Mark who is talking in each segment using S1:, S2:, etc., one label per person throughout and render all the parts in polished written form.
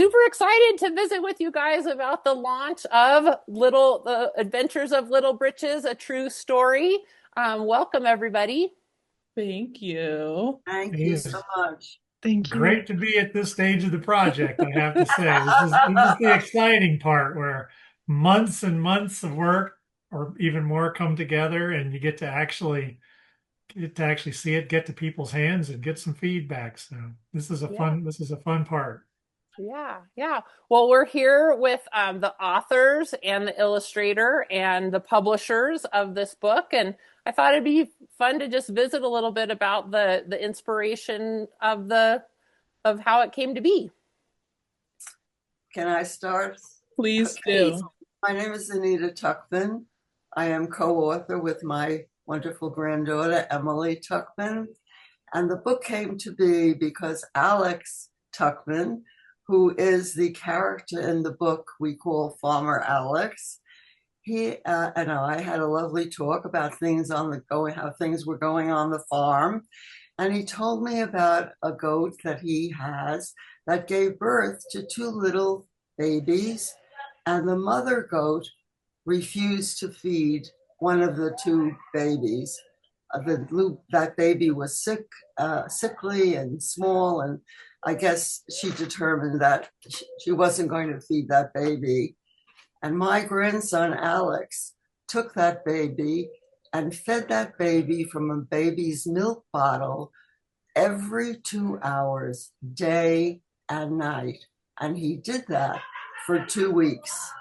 S1: super excited to visit with you guys about the launch of The Adventures of Little Britches, a true story. Welcome, everybody.
S2: Thank you.
S3: Thank
S4: It
S3: you so
S4: is
S3: much.
S2: Thank you.
S4: great to be at this stage of the project, I have to say. This is the exciting part where months and months of work or even more come together and you get to actually see it get to people's hands and get some feedback. So
S1: Yeah.
S4: this is a fun part.
S1: Yeah, yeah. Well, we're here with the authors and the illustrator and the publishers of this book, and I thought it'd be fun to just visit a little bit about the inspiration of the of how it came to be.
S3: Can I start?
S2: Please
S3: Okay.
S1: Please.
S2: do.
S3: My name is Anita Tuckman. I am co-author with my wonderful granddaughter, Emily Tuckman. And the book came to be because Alex Tuckman, who is the character in the book we call Farmer Alex, he and I had a lovely talk about things how things were going on the farm. And he told me about a goat that he has that gave birth to two little babies. And the mother goat refused to feed one of the two babies. That baby was sickly and small, and I guess she determined that she wasn't going to feed that baby. And my grandson, Alex, took that baby and fed that baby from a baby's milk bottle every 2 hours, day and night. And he did that for 2 weeks.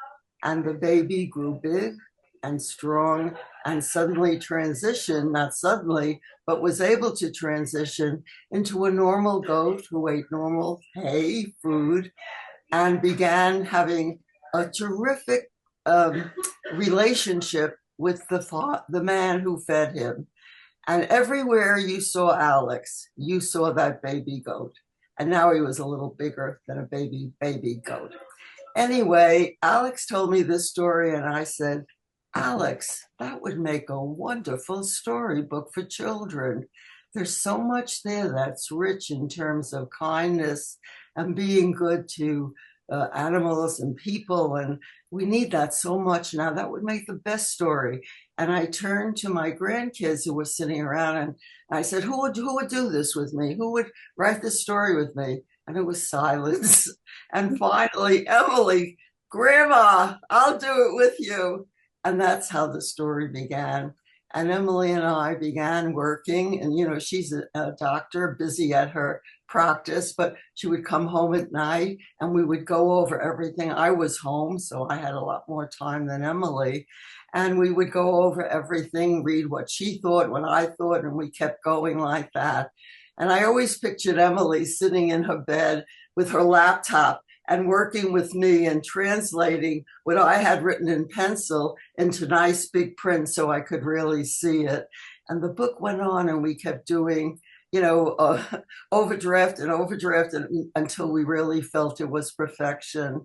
S3: And the baby grew big and strong and suddenly transitioned, not suddenly, but was able to transition into a normal goat who ate normal hay, food, and began having a terrific relationship with the man who fed him. And everywhere you saw Alex, you saw that baby goat. And now he was a little bigger than a baby goat. Anyway, Alex told me this story, and I said, Alex, that would make a wonderful storybook for children. There's so much there that's rich in terms of kindness and being good to animals and people. And we need that so much now. That would make the best story. And I turned to my grandkids who were sitting around and I said, who would do this with me? Who would write this story with me? And it was silence. And finally, Emily, Grandma, I'll do it with you. And that's how the story began. And Emily and I began working. And, she's a doctor, busy at her practice, but she would come home at night and we would go over everything. I was home, so I had a lot more time than Emily. And we would go over everything, read what she thought, what I thought, and we kept going like that. And I always pictured Emily sitting in her bed with her laptop and working with me and translating what I had written in pencil into nice big print so I could really see it. And the book went on and we kept doing, overdraft and overdraft until we really felt it was perfection.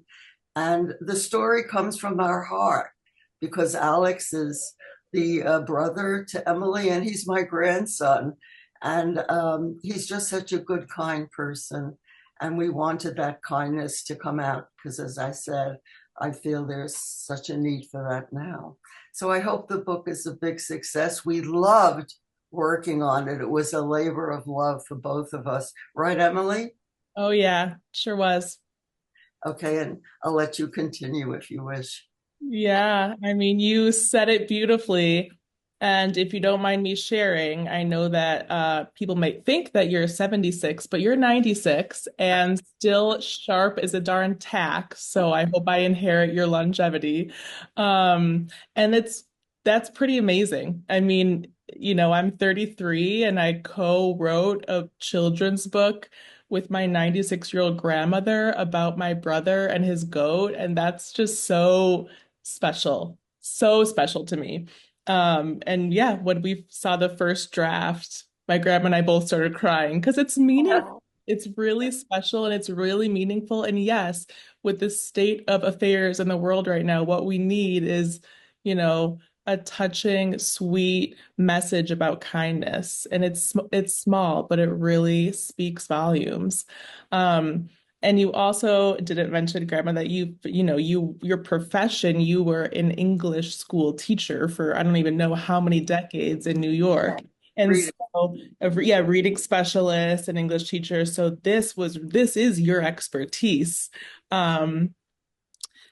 S3: And the story comes from our heart because Alex is the brother to Emily and he's my grandson. And he's just such a good, kind person. And we wanted that kindness to come out because, as I said, I feel there's such a need for that now. So I hope the book is a big success. We loved working on it. It was a labor of love for both of us. Right, Emily?
S2: Oh, yeah, sure was.
S3: Okay, and I'll let you continue if you wish.
S2: Yeah, I mean, you said it beautifully. And if you don't mind me sharing, I know that people might think that you're 76, but you're 96 and still sharp as a darn tack. So I hope I inherit your longevity. And that's pretty amazing. I mean, I'm 33 and I co-wrote a children's book with my 96-year-old grandmother about my brother and his goat, and that's just so special to me. And yeah, when we saw the first draft, my grandma and I both started crying because it's meaningful.
S1: Oh,
S2: It's really special and it's really meaningful. And yes, with the state of affairs in the world right now, what we need is, you know, a touching, sweet message about kindness. And it's small, but it really speaks volumes. Um, And you also didn't mention, Grandma, that your profession, you were an English school teacher for I don't even know how many decades in New
S3: Yeah,
S2: York. And
S3: reading.
S2: so, yeah, reading specialist and English teacher. So this is your expertise. Um,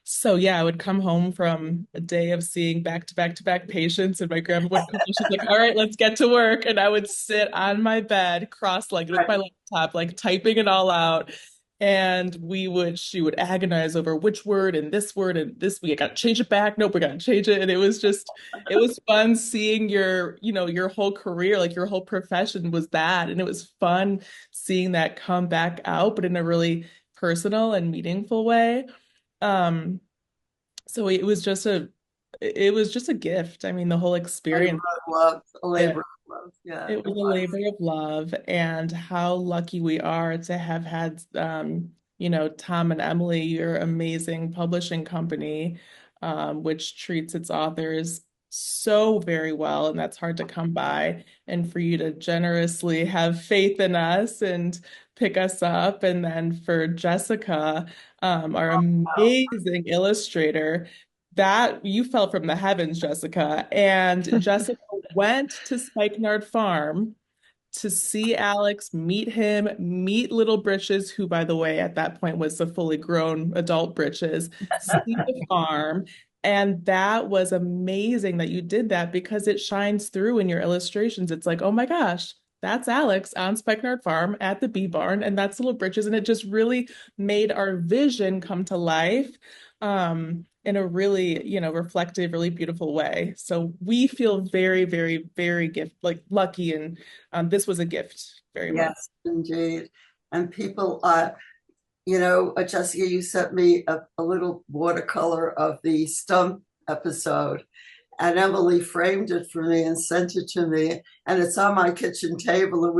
S2: so yeah, I would come home from a day of seeing back to back to back patients, and my grandma would come and she's like, "All right, let's get to work." And I would sit on my bed, cross-legged with my laptop, like typing it all out. And she would agonize over which word and this we got to change it back. Nope, we got to change it. And it was fun seeing your whole career, like your whole profession was that. And it was fun seeing that come back out, but in a really personal and meaningful way. Um, so it was just a gift. I mean, the whole
S3: Labor
S2: experience,
S3: of love, a
S2: it,
S3: labor of love. Yeah,
S2: it
S3: it
S2: was a
S3: was.
S2: labor of love, and how lucky we are to have had, Tom and Emily, your amazing publishing company, which treats its authors so very well, and that's hard to come by. And for you to generously have faith in us and pick us up, and then for Jessica, our
S3: Wow.
S2: amazing illustrator. That you fell from the heavens, Jessica. And Jessica went to Spikenard Farm to see Alex, meet him, meet Little Britches, who, by the way, at that point was the fully grown adult Britches, see the farm. And that was amazing that you did that because it shines through in your illustrations. It's like, oh my gosh, that's Alex on Spikenard Farm at the bee barn, and that's Little Britches. And it just really made our vision come to life. In a really, reflective, really beautiful way. So we feel very, very, very lucky, and this was a gift, very much.
S3: Yes, indeed. And people, Jessica, you sent me a little watercolor of the stump episode, and Emily framed it for me and sent it to me, and it's on my kitchen table. And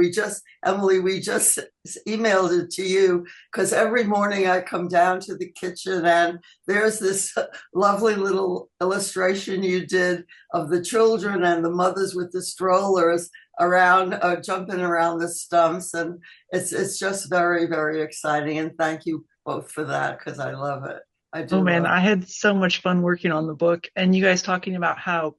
S3: Emily, we just emailed it to you because every morning I come down to the kitchen and there's this lovely little illustration you did of the children and the mothers with the strollers around, jumping around the stumps, and it's just very, very exciting. And thank you both for that because I love it. I
S5: Oh
S3: do
S5: man,
S3: love
S5: I had so much fun working on the book, and you guys talking about how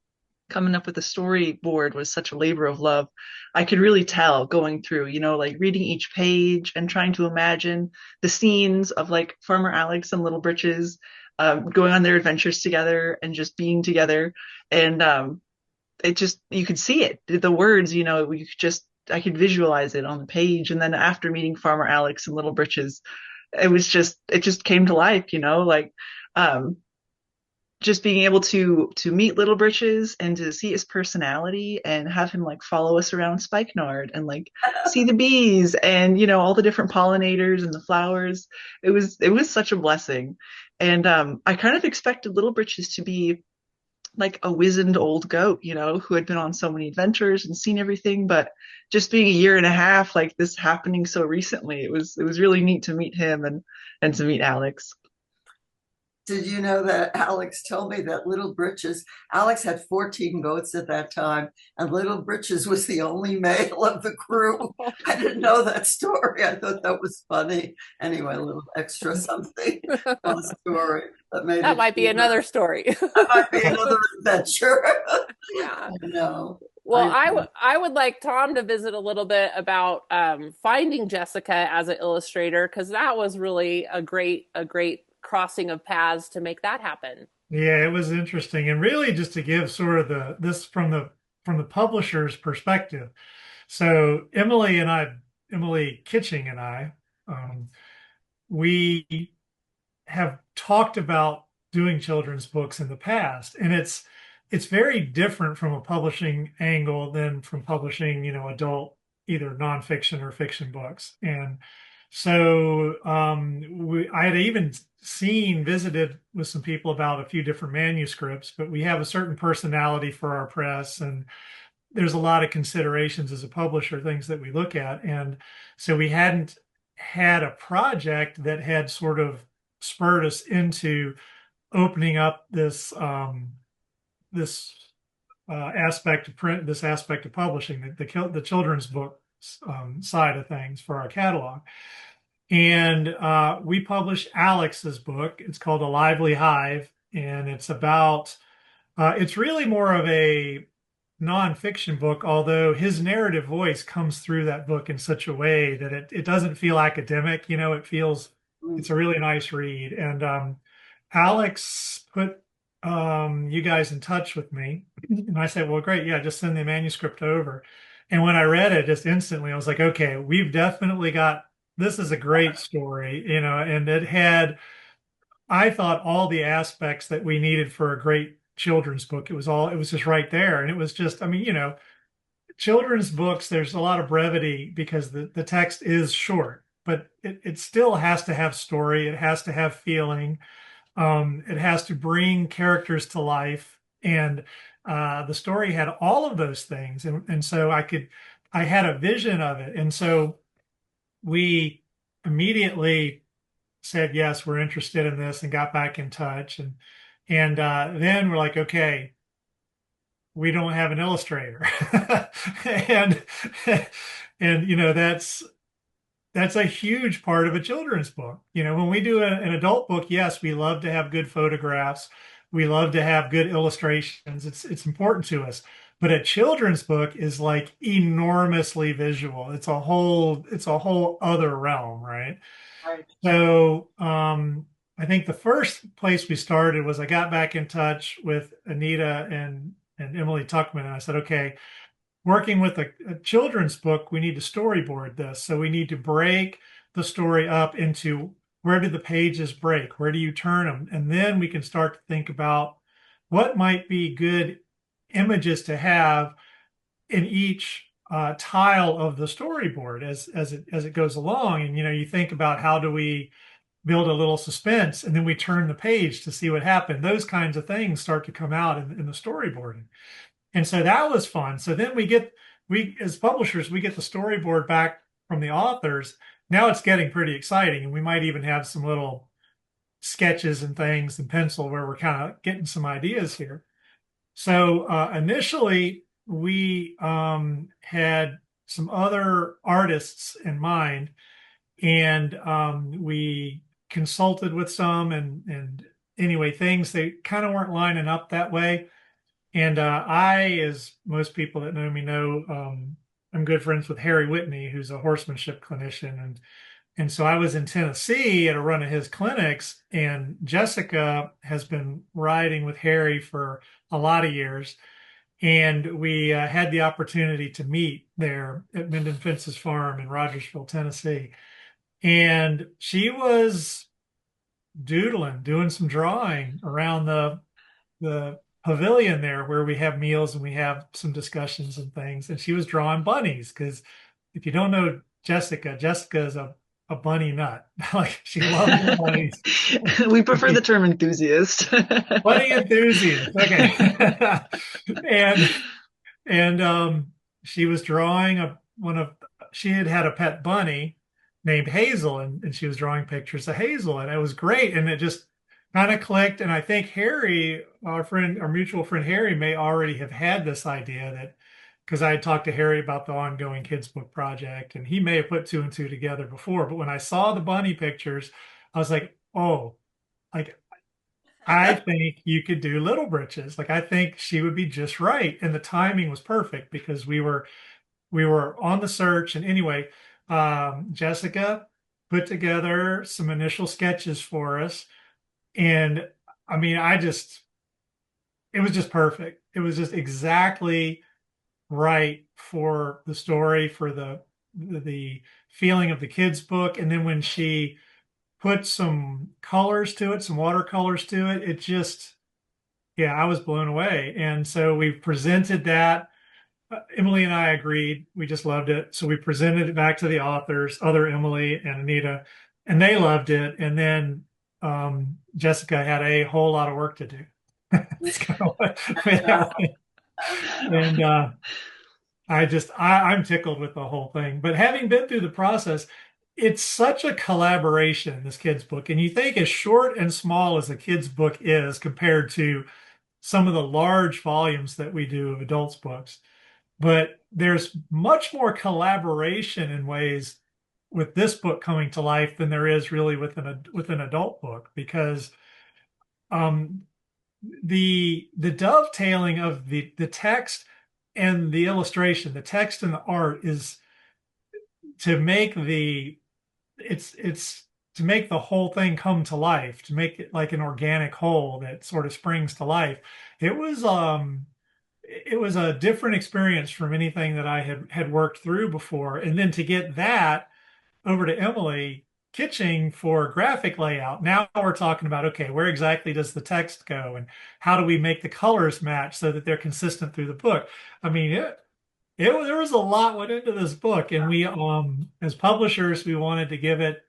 S5: coming up with the storyboard was such a labor of love. I could really tell going through, like reading each page and trying to imagine the scenes of like Farmer Alex and Little Britches going on their adventures together and just being together. And it just, you could see it. The words, I could visualize it on the page. And then after meeting Farmer Alex and Little Britches, it just came to life, um, just being able to meet Little Britches and to see his personality and have him like follow us around Spikenard and like see the bees and all the different pollinators and the flowers. It was such a blessing. And I kind of expected Little Britches to be like a wizened old goat, who had been on so many adventures and seen everything, but just being a year and a half, like this happening so recently, it was really neat to meet him and to meet Alex.
S3: Did you know that Alex told me that Alex had 14 goats at that time, and Little Britches was the only male of the crew? I didn't know that story. I thought that was funny. Anyway, a little extra something on the story that made
S1: That
S3: it.
S1: might be another story.
S3: That might be another adventure.
S1: Yeah.
S3: I know.
S1: Well, I would like Tom to visit a little bit about finding Jessica as an illustrator because that was really a great crossing of paths to make that happen.
S4: Yeah, it was interesting, and really just to give sort of this from the publisher's perspective. So Emily Kitching and I, we have talked about doing children's books in the past, and it's very different from a publishing angle than from publishing, adult either nonfiction or fiction books. And so I had even visited with some people about a few different manuscripts, but we have a certain personality for our press, and there's a lot of considerations as a publisher, things that we look at. And so we hadn't had a project that had sort of spurred us into opening up this aspect of print, this aspect of publishing, the children's book side of things for our catalog. And we published Alex's book. It's called A Lively Hive, and it's really more of a nonfiction book, although his narrative voice comes through that book in such a way that it doesn't feel academic. It feels it's a really nice read. And Alex put you guys in touch with me, and I said, "Well, great, yeah, just send the manuscript over." And when I read it, just instantly, I was like, "Okay, we've definitely got this is a great story," and it had, I thought, all the aspects that we needed for a great children's book. It was just right there. And it was just, I mean, children's books, there's a lot of brevity because the text is short, but it still has to have story. It has to have feeling. It has to bring characters to life. And the story had all of those things. And so I had a vision of it. And so we immediately said, yes, we're interested in this, and got back in touch. And then we're like, okay, we don't have an illustrator. and and that's a huge part of a children's book. When we do an adult book, yes, we love to have good photographs. We love to have good illustrations. It's important to us. But a children's book is like enormously visual. It's a whole other realm, right?
S3: Right.
S4: So I think the first place we started was I got back in touch with Anita and Emily Tuckman, and I said, okay, working with a children's book, we need to storyboard this. So we need to break the story up into, where do the pages break? Where do you turn them? And then we can start to think about what might be good images to have in each tile of the storyboard as it goes along. And you think about, how do we build a little suspense, and then we turn the page to see what happened. Those kinds of things start to come out in the storyboarding. And so that was fun. So then we as publishers, we get the storyboard back from the authors. Now it's getting pretty exciting. And we might even have some little sketches and things in pencil where we're kind of getting some ideas here. So initially, we had some other artists in mind, and we consulted with some, and anyway, things, they kind of weren't lining up that way. And as most people that know me know, I'm good friends with Harry Whitney, who's a horsemanship clinician, and so I was in Tennessee at a run of his clinics, and Jessica has been riding with Harry for a lot of years. And we had the opportunity to meet there at Minden Fence's farm in Rogersville, Tennessee. And she was doodling, doing some drawing around the pavilion there where we have meals and we have some discussions and things. And she was drawing bunnies, because if you don't know Jessica, Jessica is a bunny nut. Like, she loves bunnies.
S5: We prefer the term enthusiast.
S4: Bunny enthusiast. Okay. and she was drawing she had a pet bunny named Hazel, and she was drawing pictures of Hazel, and it was great. And it just kind of clicked. And I think Harry, our mutual friend Harry, may already have had this idea, that because I had talked to Harry about the ongoing kids book project, and he may have put two and two together before. But when I saw the bunny pictures, I was like, oh, like, I think you could do Little Britches. Like, I think she would be just right. And the timing was perfect, because we were on the search. And anyway, Jessica put together some initial sketches for us. And I mean, it was just perfect. It was just exactly right for the story, for the feeling of the kids' book. And then when she put some colors to it, some watercolors to it, it just, yeah, I was blown away. And so we presented that. Emily and I agreed. We just loved it. So we presented it back to the authors, other Emily and Anita, and they loved it. And then Jessica had a whole lot of work to do. It's kind of what happened. And I'm tickled with the whole thing. But having been through the process, it's such a collaboration, this kid's book. And you think, as short and small as a kid's book is compared to some of the large volumes that we do of adults' books, but there's much more collaboration in ways with this book coming to life than there is really with an adult book, because um, the dovetailing of the text and the illustration, the text and the art is to make it's to make the whole thing come to life, to make it like an organic whole that sort of springs to life. It was it was a different experience from anything that I had worked through before. And then to get that over to Emily Kitching for graphic layout. Now we're talking about, okay, where exactly does the text go and how do we make the colors match so that they're consistent through the book? I mean, there was a lot went into this book, and we as publishers we wanted to give it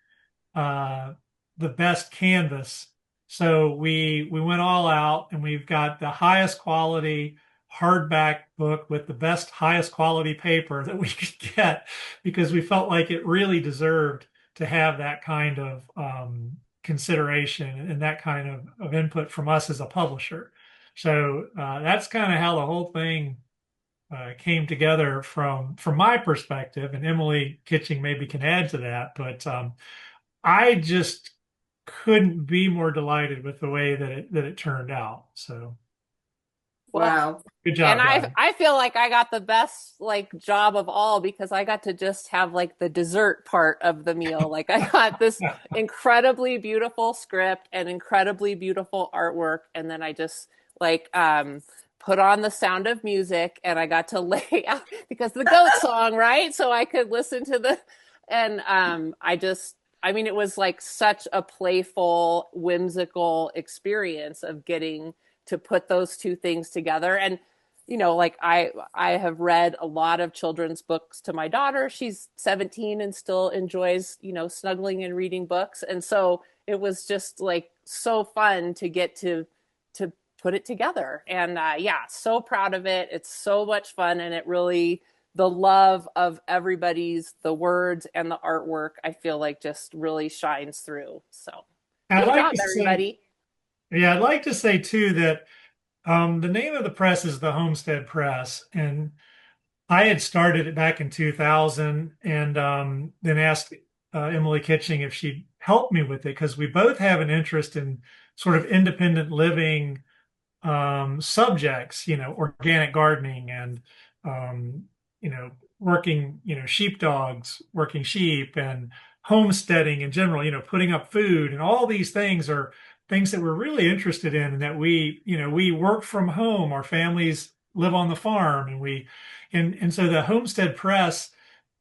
S4: uh, the best canvas. So we went all out, and we've got the highest quality hardback book with the best, highest quality paper that we could get, because we felt like it really deserved to have that kind of consideration and that kind of input from us as a publisher. So that's kind of how the whole thing came together from my perspective, and Emily Kitching maybe can add to that. But I just couldn't be more delighted with the way that it turned out. So
S1: Well,
S3: Wow.
S4: good
S1: and
S4: job, guys.
S1: I feel like I got the best like job of all because I got to just have like the dessert part of the meal. Like I got this incredibly beautiful script and incredibly beautiful artwork, and then I just like put on the Sound of Music, and I got to lay out because the goat song, right? So I could listen to the and I mean it was like such a playful, whimsical experience of getting to put those two things together. And like I have read a lot of children's books to my daughter. She's 17 and still enjoys snuggling and reading books, and so it was just like so fun to get to put it together. And yeah, so proud of it. It's so much fun, and it really, the love of everybody's, the words and the artwork, I feel like just really shines through. So
S4: I'd
S1: good
S4: like
S1: job
S4: to say,
S1: everybody.
S4: yeah, I'd like to say too that the name of the press is the Homestead Press, and I had started it back in 2000, and then asked Emily Kitching if she'd help me with it, because we both have an interest in sort of independent living subjects, organic gardening and, working, sheepdogs, working sheep and homesteading in general, putting up food, and all these things are things that we're really interested in, and that we work from home. Our families live on the farm, and so the Homestead Press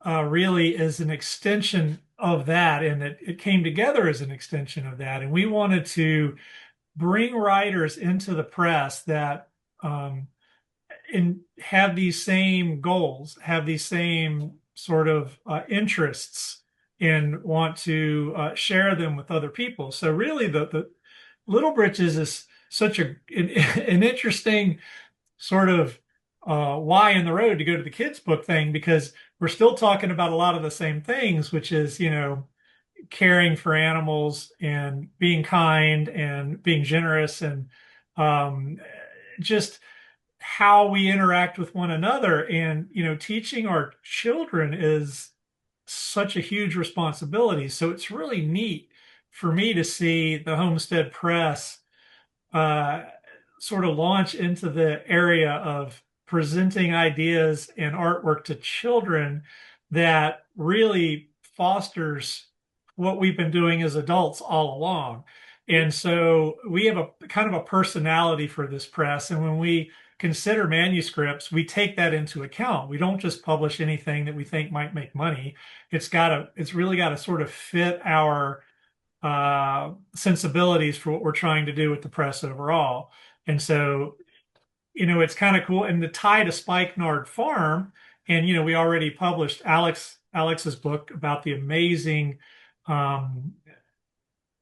S4: really is an extension of that, and it came together as an extension of that. And we wanted to bring writers into the press that and have these same goals, have these same sort of interests, and want to share them with other people. So really, the Little Britches is such an interesting sort of why in the road to go to the kids book thing, because we're still talking about a lot of the same things, which is caring for animals and being kind and being generous, and um, just how we interact with one another. And teaching our children is such a huge responsibility. So it's really neat for me to see the Homestead Press uh, sort of launch into the area of presenting ideas and artwork to children that really fosters what we've been doing as adults all along. And so we have a kind of a personality for this press. And when we consider manuscripts, we take that into account. We don't just publish anything that we think might make money. It's really got to sort of fit our sensibilities for what we're trying to do with the press overall. And so, it's kind of cool. And the tie to Spikenard Farm, and we already published Alex's book about the amazing um,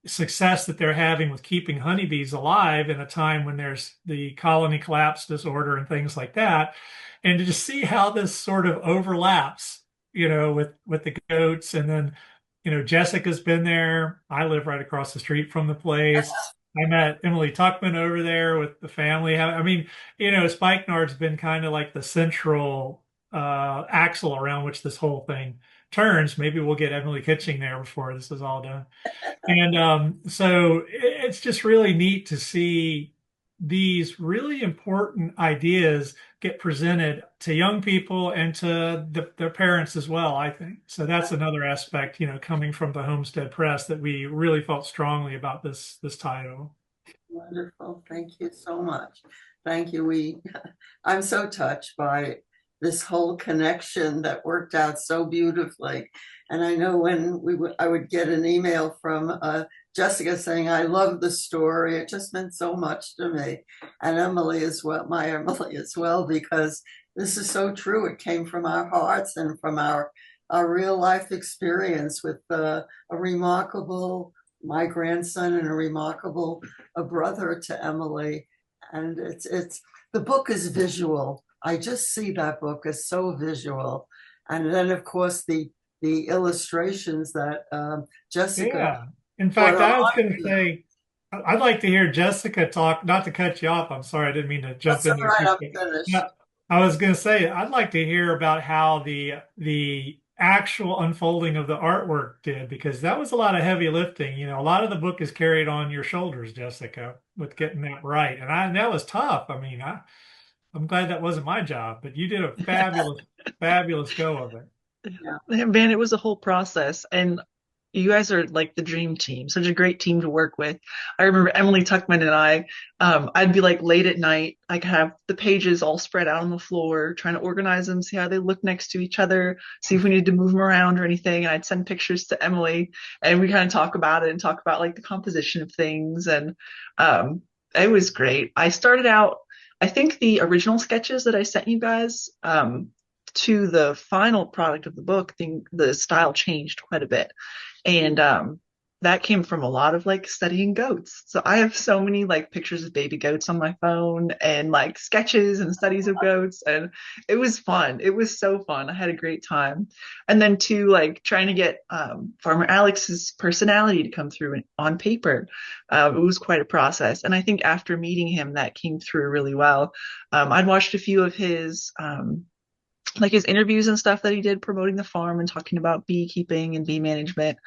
S4: success that they're having with keeping honeybees alive in a time when there's the colony collapse disorder and things like that. And to just see how this sort of overlaps, with the goats. And then Jessica's been there. I live right across the street from the place. I met Emily Tuckman over there with the family. I mean, Spikenard's been kind of like the central axle around which this whole thing turns. Maybe we'll get Emily Kitching there before this is all done. And so it's just really neat to see these really important ideas get presented to young people and to their parents as well, I think. So that's another aspect, coming from the Homestead Press that we really felt strongly about this title.
S3: Wonderful. Thank you so much. Thank you. I'm so touched by this whole connection that worked out so beautifully. And I know when I would get an email from Jessica saying, I love the story. It just meant so much to me. And Emily as well, my Emily as well, because this is so true. It came from our hearts and from our real life experience with a remarkable, my grandson, and a remarkable brother to Emily. And it's the book is visual. I just see that book as so visual. And then of course the illustrations that Jessica.
S4: Yeah. In fact, I was going to say, I'd like to hear Jessica talk, not to cut you off. I'm sorry, I didn't mean to jump in there.
S3: Right, I'm finished.
S4: Yeah, I was going to say, I'd like to hear about how the actual unfolding of the artwork did, because that was a lot of heavy lifting. A lot of the book is carried on your shoulders, Jessica, with getting that right. And that was tough. I mean, I'm glad that wasn't my job, but you did a fabulous, fabulous go of it.
S5: Yeah. Man, it was a whole process. And you guys are like the dream team, such a great team to work with. I remember Emily Tuckman and I'd be like late at night, I could have the pages all spread out on the floor, trying to organize them, see how they look next to each other, see if we needed to move them around or anything. And I'd send pictures to Emily and we kind of talk about it and talk about like the composition of things. And it was great. I started out, I think the original sketches that I sent you guys, to the final product of the book, the style changed quite a bit. And that came from a lot of like studying goats. So I have so many like pictures of baby goats on my phone and like sketches and studies of goats. And it was fun. It was so fun. I had a great time. And then to like trying to get Farmer Alex's personality to come through on paper, it was quite a process. And I think after meeting him, that came through really well. I'd watched a few of his like his interviews and stuff that he did promoting the farm and talking about beekeeping and bee management.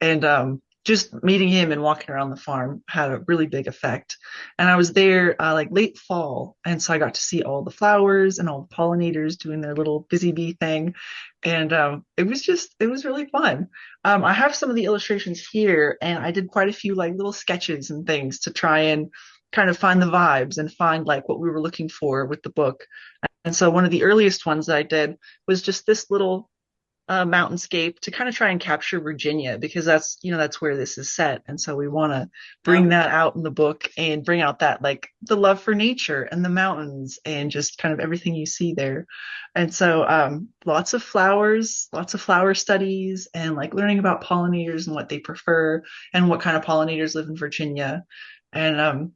S5: And just meeting him and walking around the farm had a really big effect. And I was there like late fall. And so I got to see all the flowers and all the pollinators doing their little busy bee thing. And it was really fun. I have some of the illustrations here and I did quite a few like little sketches and things to try and kind of find the vibes and find like what we were looking for with the book. And so one of the earliest ones that I did was just this little mountainscape to kind of try and capture Virginia, because that's where this is set. And so we want to bring that out in the book and bring out that like the love for nature and the mountains and just kind of everything you see there. And so lots of flowers, lots of flower studies and like learning about pollinators and what they prefer and what kind of pollinators live in Virginia. And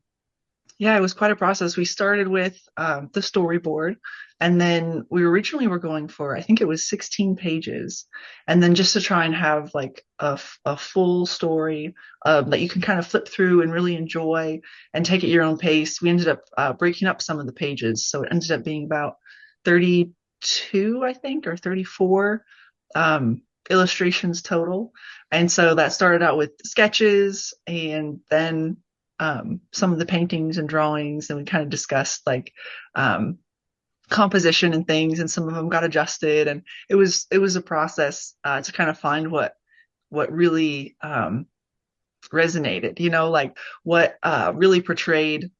S5: yeah, it was quite a process. We started with the storyboard, and then we originally were going for, I think it was 16 pages. And then just to try and have like a full story that you can kind of flip through and really enjoy and take at your own pace, we ended up breaking up some of the pages. So it ended up being about 32, I think, or 34 illustrations total. And so that started out with sketches and then some of the paintings and drawings, and we kind of discussed like composition and things, and some of them got adjusted, and it was a process to kind of find what really resonated, like what really portrayed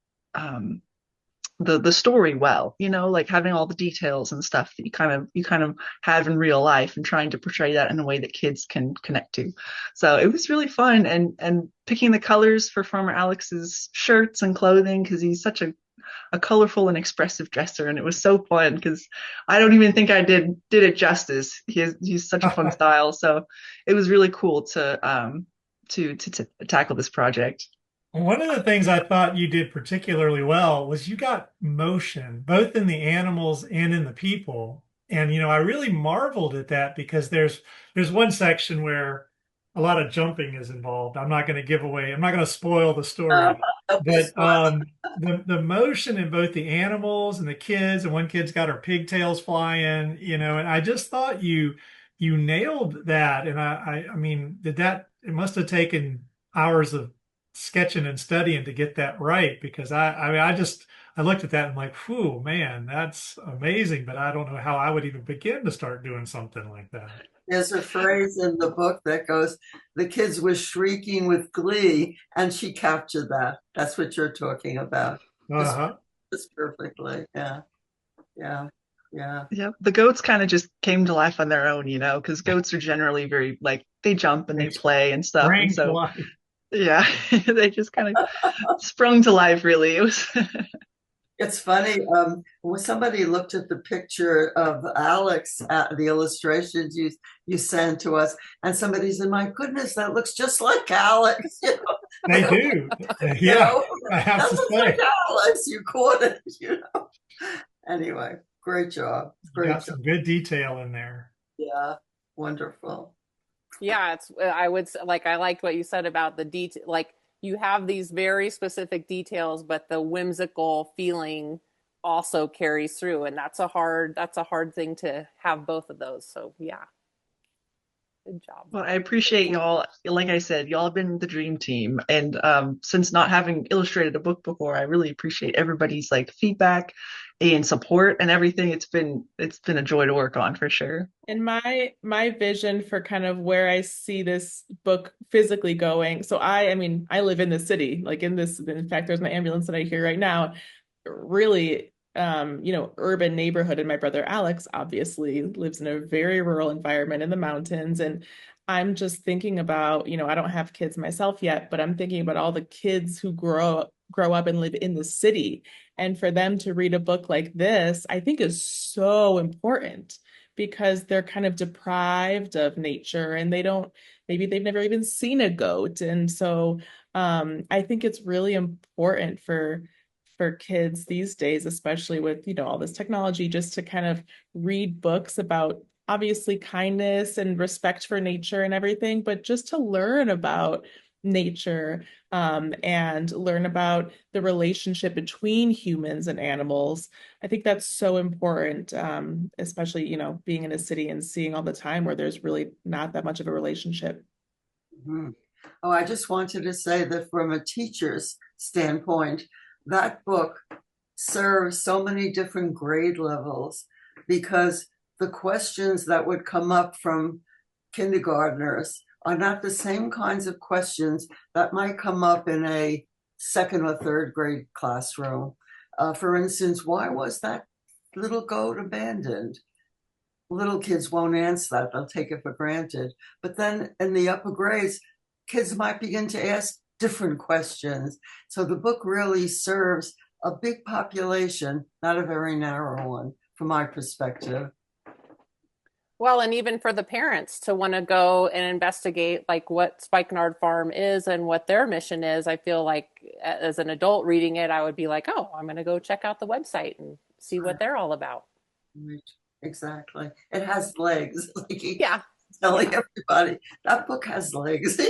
S5: the story well, like having all the details and stuff that you kind of have in real life and trying to portray that in a way that kids can connect to. So it was really fun, and picking the colors for Farmer Alex's shirts and clothing, because he's such a colorful and expressive dresser, and it was so fun because I don't even think I did it justice. He's such a fun style, so it was really cool to tackle this project.
S4: One of the things I thought you did particularly well was you got motion, both in the animals and in the people. And, I really marveled at that because there's one section where a lot of jumping is involved. I'm not going to spoil the story, but the motion in both the animals and the kids, and one kid's got her pigtails flying, and I just thought you you nailed that. And I mean, it must have taken hours of sketching and studying to get that right, because I mean, I looked at that and I'm like, whew, man, that's amazing. But I don't know how I would even begin to start doing something like that.
S3: There's a phrase in the book that goes, the kids were shrieking with glee, and she captured that. That's what you're talking about. Just,
S4: Uh-huh.
S3: just perfectly. Yeah. Yeah. Yeah.
S5: Yeah, the goats kind of just came to life on their own, because goats are generally very like they jump and
S4: They
S5: they play and stuff. And
S4: sprang to
S5: so,
S4: life.
S5: yeah, they just kind of sprung to life, really. It was,
S3: It's funny. When somebody looked at the picture of Alex, the illustrations you sent to us, and somebody said, "My goodness, that looks just like Alex."
S4: They do.
S3: You
S4: Yeah,
S3: know,
S4: I have
S3: that
S4: to
S3: looks like
S4: say,
S3: Alex. You caught it. Anyway, great job.
S4: you
S3: Great
S4: got
S3: job.
S4: some good detail in there.
S3: Yeah, wonderful.
S1: Yeah, it's I would like I liked what you said about the detail. Like you have these very specific details, but the whimsical feeling also carries through, and that's a hard thing to have both of those. So yeah, good job.
S5: well, I appreciate y'all. Like I said, y'all have been the dream team. And since not having illustrated a book before, I really appreciate everybody's like feedback and support and everything. It's been a joy to work on for sure.
S2: And my vision for kind of where I see this book physically going. So I mean, I live in the city, like in fact, there's my ambulance that I hear right now. Really, urban neighborhood. And my brother Alex obviously lives in a very rural environment in the mountains. And I'm just thinking about, I don't have kids myself yet, but I'm thinking about all the kids who grow up and live in the city. And for them to read a book like this, I think is so important because they're kind of deprived of nature and maybe they've never even seen a goat. And so I think it's really important for kids these days, especially with, all this technology, just to kind of read books about obviously kindness and respect for nature and everything, but just to learn about nature and learn about the relationship between humans and animals. I think that's so important, especially, being in a city and seeing all the time where there's really not that much of a relationship.
S3: Mhm. Oh, I just wanted to say that from a teacher's standpoint, that book serves so many different grade levels because the questions that would come up from kindergartners are not the same kinds of questions that might come up in a second or third grade classroom. For instance, why was that little goat abandoned? Little kids won't answer that, they'll take it for granted. But then in the upper grades, kids might begin to ask different questions. So the book really serves a big population, not a very narrow one, from my perspective.
S1: Well, and even for the parents to want to go and investigate like what Spikenard Farm is and what their mission is, I feel like as an adult reading it, I would be like, oh, I'm going to go check out the website and see what they're all about.
S3: Right. Exactly. It has legs. Like
S1: Yeah.
S3: telling
S1: Yeah.
S3: everybody that book has legs.